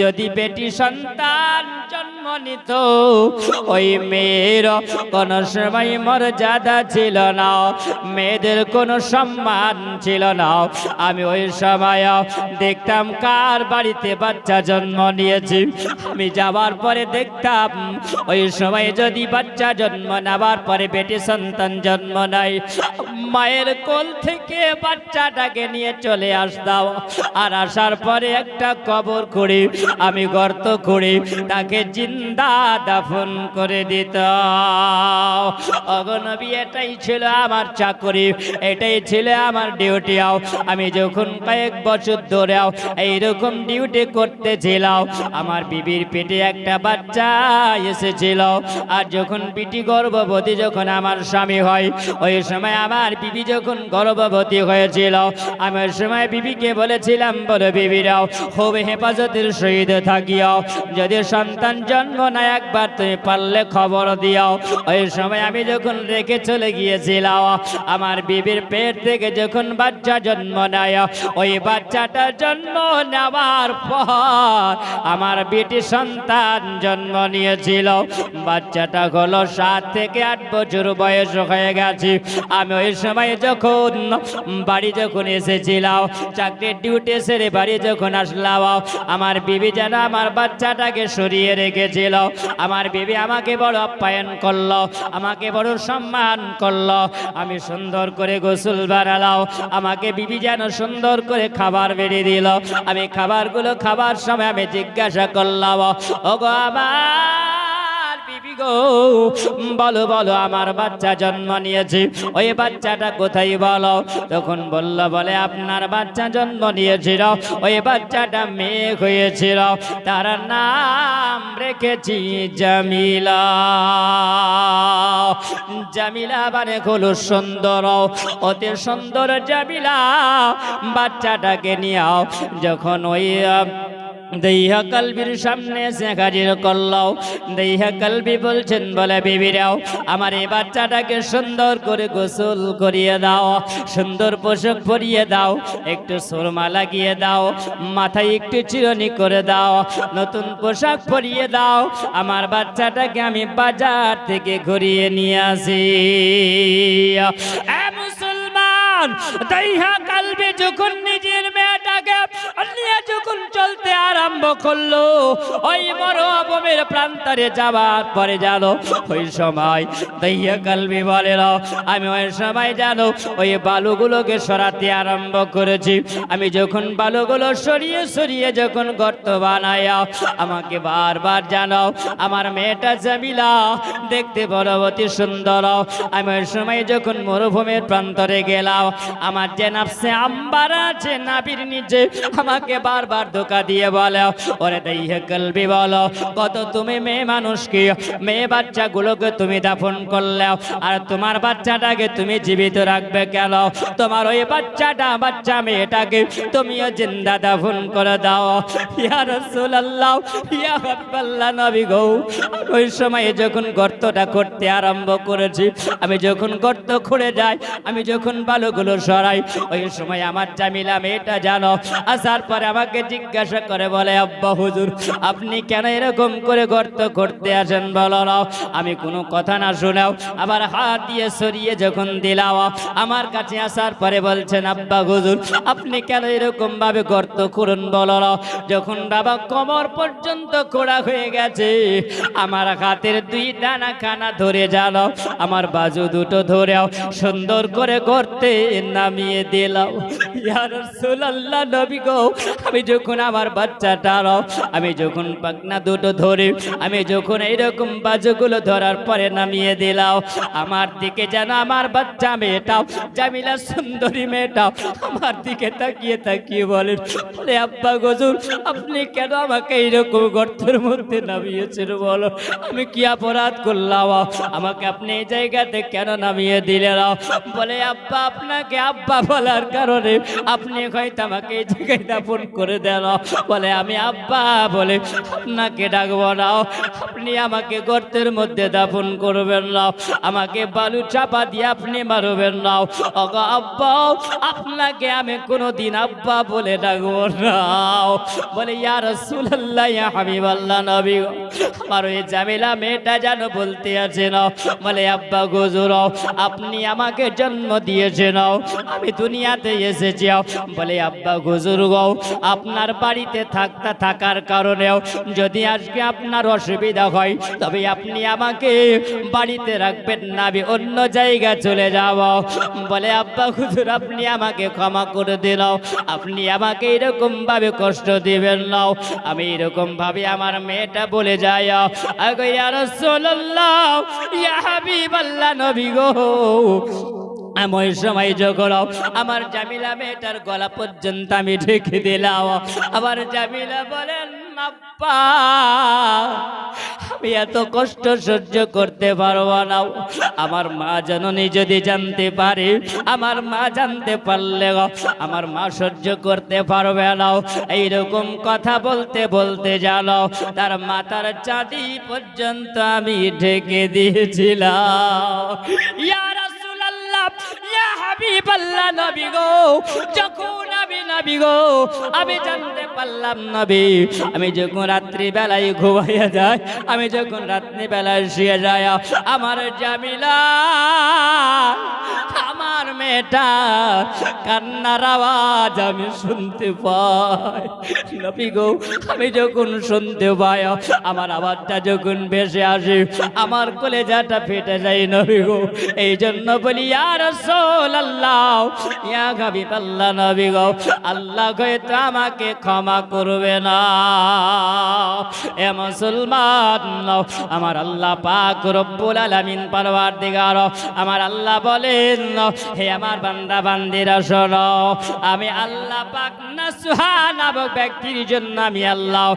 যদি বেটি সন্তান জন্ম জন্ম নিত ওই মেয়ের কোনো সময় মর্যাদা ছিল না, মেয়েদের কোনো সম্মান ছিল না। আমি ওই সময় দেখতাম কার বাড়িতে বাচ্চা জন্ম নিয়েছি, আমি যাওয়ার পরে দেখতাম ওই সময় যদি বাচ্চা জন্ম নেওয়ার পরে বেটি সন্তান জন্ম নেয়, মায়ের কোল থেকে বাচ্চাটাকে নিয়ে চলে আসতাম, আর আসার পরে একটা কবর করে আমি গর্ত করে তাকে জিন্দা দাফন করে দিতাম। অগনবী এটাই ছিল আমার চাকরি, এটাই ছিল আমার ডিউটি। আমি যখন কয়েক বছর ধরে এইরকম ডিউটি করতেছিলাম, আমার বিবির পেটে একটা বাচ্চা এসেছিল, আর যখন বিটি গর্ভবতী যখন আমার স্বামী হয়, ওই সময় আমার বিবি যখন গর্ভবতী হয়েছিল, আমি ওই সময় বিবিকে বলেছিলাম, বলো বিবিরাও খুব হেফাজতের সহিত থাকিও, যদি সন্তান জন্ম না একবার তুমি পারলে খবর দিও। ওই সময় আমি যখন রেখে চলে গিয়েছিলাম, আমার বিবির পেট থেকে যখন বাচ্চা জন্ম নেয়, ওই বাচ্চাটা জন্ম নেওয়ার পর আমার বেটি সন্তান জন্ম নিয়েছিল। বাচ্চাটা হলো 7 থেকে 8 বছর বয়স হয়ে গেছে। আমি ওই সময় যখন বাড়ি যখন এসেছিলাম, চাকরির ডিউটি সেরে বাড়ি যখন আসলাম, আমার বিবি যেন আমার বাচ্চাটাকে সরিয়ে রেখেছিল। আমার বিবি আমাকে বড় আপ্যায়ন করলো, আমাকে বড় সম্মান করলো। আমি সুন্দর করে গোসল বানালাম, আমাকে বিবি যেন সুন্দর করে খাবার বেড়ে দিল। আমি খাবারগুলো খাবার সময় আমি জিজ্ঞাসা করলাম, ওগো আমার বিবি গো, বলো বলো আমার বাচ্চা জন্ম নিয়েছে, ওই বাচ্চাটা কোথায় বলো? তখন বলে আপনার বাচ্চা জন্ম নিয়েছিল, ওই বাচ্চাটা মেয়ে হয়েছিল, তার নাম রেখেছি জামিলা। জামিলা মানে হলো সুন্দর, অতি সুন্দর জামিলা। বাচ্চাটাকে নিয়ে যখন ওই দইহা কালবির সামনে এসে হাজির করলো, দইহা কালবি বলছেন, বলে বিবিরাও আমার এই বাচ্চাটাকে সুন্দর করে গোসল করিয়ে দাও, সুন্দর পোশাক পরিয়ে দাও, একটু সুরমা লাগিয়ে দাও, মাথায় একটু চিরুনি করে দাও, নতুন পোশাক পরিয়ে দাও, আমার বাচ্চাটাকে আমি বাজার থেকে ঘুরিয়ে নিয়ে আসি। মুসলমান, দইহা কালবি যখন নিজের মেয়েটাকে নিয়ে যখন চলতে আরম্ভ করলো, ওই মরুভূমির প্রান্তরে যাওয়ার পরে জানো ওই সময় দইহা কালবি বলে, আমি ওই সময় জানো ওই বালুগুলোকে সরাতে আরম্ভ করেছি। আমি যখন বালুগুলো সরিয়ে সরিয়ে যখন গর্ত বানায়, আমাকে বারবার জানো আমার মেয়েটা জামিলা দেখতে বড় অতি সুন্দর। আমি ওই সময় যখন মরুভূমির প্রান্তরে গেলাম, আমার যে নাফসে আম্বার আছে নাবির নিচে আমাকে বারবার ধোঁকা দিয়ে বলে, ওরে দইহা কালবি বলো, কত তুমি মেয়ে মানুষকে, মেয়ে বাচ্চাগুলোকে তুমি দাফন করলে, আর তোমার বাচ্চাটাকে তুমি জীবিত রাখবে কেন? তোমার ওই বাচ্চা মেয়েটাকে তুমিও জিন্দা দাফন করে দাও। ইয়া রাসূলুল্লাহ, ইয়া হাবিবাল্লাহ নবী গো, ওই সময় যখন গর্তটা করতে আরম্ভ করেছি, আমি যখন গর্ত খুঁড়ে যাই, আমি যখন বালুগুলো সরাই, ওই সময় আমার জামিলা মেয়েটা জানো আসার পরে আমাকে জিজ্ঞাসা করে, বলে আব্বা হুজুর আপনি কেন এরকম করে গর্ত করতে আসেন বলো না? আমি কোনো কথা না শুনেও আবার হাত দিয়ে সরিয়ে যখন দিলাম, আমার কাছে আসার পরে বলছেন, আব্বা হুজুর আপনি কেন এরকম ভাবে গর্ত করুন বলো না? যখন বাবা কোমর পর্যন্ত খোঁড়া হয়ে গেছে, আমার হাতের 2 ডানা খানা ধরে জানো আমার বাজু দুটো ধরেও সুন্দর করে গর্তে নামিয়ে দিলাম। ইয়া রাসূলুল্লাহ নবী গো, আমি যখন আমার বাচ্চাটার আমি যখন পাখনা দুটো ধরে আমি যখন এইরকম বাজুগুলো ধরার পরে নামিয়ে দিলাম, আমার দিকে যেন আমার বাচ্চা মেয়েটাও জামিলা সুন্দরী মেয়েটাও আমার দিকে তাকিয়ে তাকিয়ে বলেন, বলে আব্বা হুজুর আপনি কেন আমাকে এইরকম গর্তের মধ্যে নামিয়েছেন বলো? আমি কি অপরাধ করলাম? আমাকে আপনি এই জায়গাতে কেন নামিয়ে দিলেন? বলে আব্বা আপনাকে আব্বা বলার কারণে আপনি হয়তো আমাকে এই জায়গায় দাফন করে দেন। বলে আমি আব্বা বলে আপনাকে ডাকবো না, আপনি আমাকে গর্তের মধ্যে দাফন করবেন না, আমাকে বালু চাপা দিয়ে আপনি মারবেন না। ওগো আব্বা, আপনাকে আমি কোনোদিন আব্বা বলে ডাকবো না। বলে ইয়া রাসূলুল্লাহ, ইয়া হাবিবাল্লাহ, নবী আমার ওই জামিলা মেয়েটা যেন বলতে আছে না। বলে আব্বা হুজুর, আপনি আমাকে জন্ম দিয়েছেন, আমি দুনিয়াতে এসেছি। বলে আব্বা হুজুর গো, আপনার বাড়িতে থাকার কারণেও যদি আজকে আপনার অসুবিধা হয় তবে আপনি আমাকে বাড়িতে রাখবেন না, আমি অন্য জায়গায় চলে যাব। বলে আব্বা হুজুর, আপনি আমাকে ক্ষমা করে দিন, আপনি আমাকে এরকম ভাবে কষ্ট দিবেন না। আমি এরকম ভাবে আমার মেয়েটা বলে যায়, আগে ইয়া রাসূলুল্লাহ, ইয়া হাবিবাল্লাহ, নবী গো, আমি ওই সময় যখন আমার জামিলা মেয়েটার গলা পর্যন্ত আমি ঢেকে দিলাম। আবার জামিলা বলেন আব্বা, আমি এত কষ্ট সহ্য করতে পারবো না। আমার মা জননী যদি জানতে পারে, আমার মা জানতে পারলে আমার মা সহ্য করতে পারবে না। এইরকম কথা বলতে বলতে জানো তার মাথার চাঁদি পর্যন্ত আমি ঢেকে দিয়েছিলাম। ইয়া রাসূলুল্লাহ, ইয়া হাবিবাল্লাহ, নবী গো, যখন আমি নবী গো আমি জানতে পারলাম নবী, আমি যখন রাত্রি বেলায় ঘুমাইয়া যাই, আমি যখন রাত্রি বেলায় শুয়ে যাই, আমার জামিলা আমার মেয়েটা কান্নার আওয়াজ আমি শুনতে পাই। নবী গো, আমি যখন শুনতে পাই, আমার আওয়াজটা যখন ভেসে আসে, আমার কলেজাটা ফেটে যায় নবী গো। এই জন্য বলি ইয়া রাসূলুল্লাহ, ইয়া হাবিবাল্লাহ, নবী গো, আল্লাহ হয়তো আমাকে ক্ষমা করবে না। এ মুসলমান, আমার আল্লাহ পাক রব্বুল আলামিন পরওয়ারদিগার, আমার আল্লাহ বলেন, হে আমার বান্দা বান্দিরা শোনো, আমি আল্লাহ পাক নাসুহা নামক ব্যক্তির জন্য আমি আল্লাহ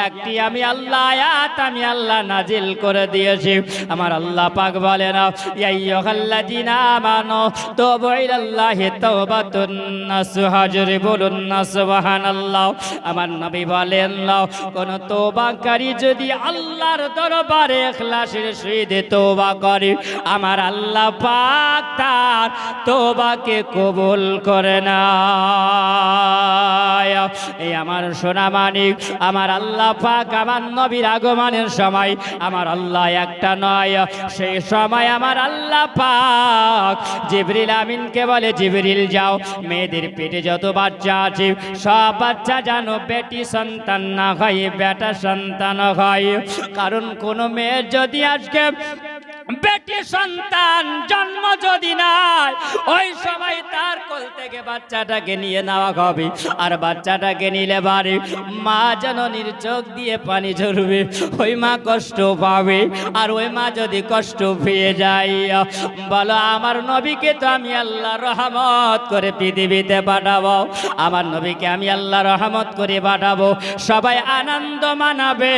একটি আমি আল্লাহ আয়াত আমি আল্লাহ নাজিল করে দিয়েছি। আমার আল্লাহ পাক বলেন, ইয়া আইয়ুহাল্লাযিনা আমানু তুবু ইলাল্লাহি তাওবাতুন নাসুহা, জোরে বলুন না সুবহানাল্লাহ। আমার নবী বলেন, কোন তওবাকারী যদি আল্লাহর দরবারে ইখলাসের সহিত তওবা করে, আমার আল্লাহ পাক তার তওবাকে কবুল করে না। এই আমার সোনা মানিক, আমার আল্লাহ পাক আমার নবীর আগমনের সময় আমার আল্লাহ একটা নয়, সেই সময় আমার আল্লাহ পাক জিবরিল আমিনকে বলে, জিবরিল যাও, মেয়েদের পেটে যত বাচ্চা আছে সব বাচ্চা জানো বেটি সন্তান না হয়, বেটা সন্তান হয়। কারণ কোন মেয়ের যদি আজকে বেটি সন্তান জন্ম যদি নাই, ওই সময় তার কোল থেকে বাচ্চাটাকে নিয়ে নেওয়া হবে, আর বাচ্চাটাকে নিলে বাড়ি মা জননীর চোখ দিয়ে পানি ঝরবে, ওই মা কষ্ট পাবে। আর ওই মা যদি কষ্ট পেয়ে যায়, বলো আমার নবীকে তো আমি আল্লাহ রহমত করে পৃথিবীতে পাঠাবো, আমার নবীকে আমি আল্লাহ রহমত করে পাঠাবো, সবাই আনন্দ মানাবে।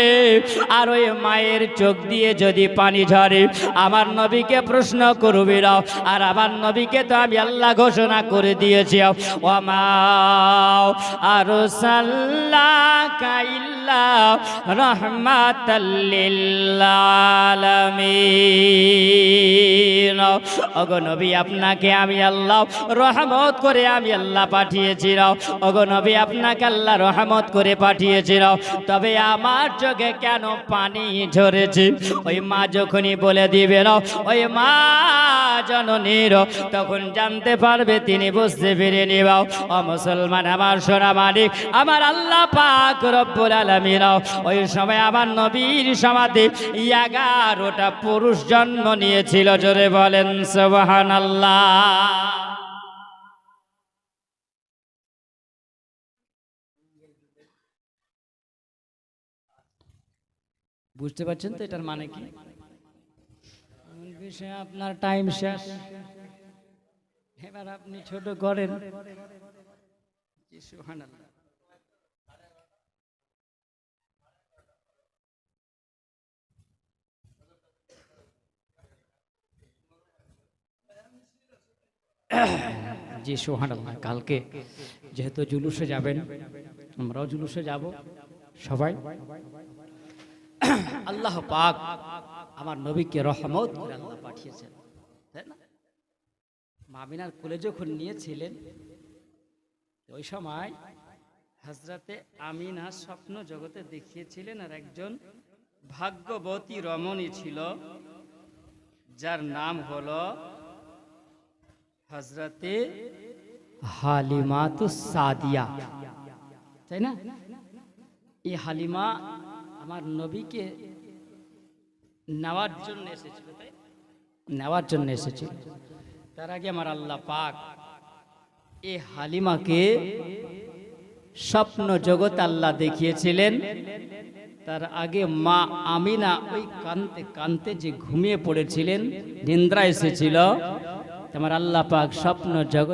আর ওই মায়ের চোখ দিয়ে যদি পানি ঝরে, আমার নবীকে প্রশ্ন করবে না। আর আমার নবীকে তো আমি আল্লাহ ঘোষণা করে দিয়েছি, ওমা আরসালনাকা ইল্লা রাহমাতাল লিল আলামিন। ওগো নবী, আপনাকে আমি আল্লাহ রহমত করে আমি আল্লাহ পাঠিয়েছি। ওগো নবী, আপনাকে আল্লাহ রহমত করে পাঠিয়েছি, তবে আমার চোখে কেন পানি ঝরেছে? ওই মা যখনই বলে দিবে না, ওই মা জননীর তখন জানতে পারবে, তিনি বুঝতে পেরে নিবাও। ও মুসলমান, আমার সোনা মালিক, আমার আল্লাহ পাক রব্বুল আলামিন ওই সময় আমার নবীর সমাধি 11টা পুরুষ জন্ম নিয়েছিল। জোরে বলেন সুবহানাল্লাহ। বুঝতে পারছেন তো এটার মানে কি? বিষয়ে আপনার টাইম শেষ, এবার আপনি ছোট করেন। সুবহানাল্লাহ। জি সুবহানাল্লাহ। কালকে যেহেতু জুলুসে যাবেন, আমরাও জুলুসে যাব সবাই। আল্লাহ পাক আমার নবীকে রহমত করে আল্লাহ পাঠিয়েছেন, তাই না? মা আমিনার কোলে যখন নিয়েছিলেন ওই সময় হযরতে আমিনা স্বপ্ন জগতে দেখিয়েছিলেন আর একজন ভাগ্যবতী রমণী ছিল যার নাম হলো হযরতে হালিমাতুস সাদিয়া, তাই না? এই হালিমা আমার নবীকে নেওয়ার জন্য এসেছিল, তাই নেওয়ার জন্য এসেছিল। তার আগে আমার আল্লাহ পাক এই হালিমাকে স্বপ্ন জগৎ আল্লাহ দেখিয়েছিলেন। তার আগে মা আমিনা ওই কানতে কানতে যে ঘুমিয়ে পড়েছিলেন, নিদ্রা এসেছিল, আমার আল্লাহ পাক স্বপ্ন জগৎ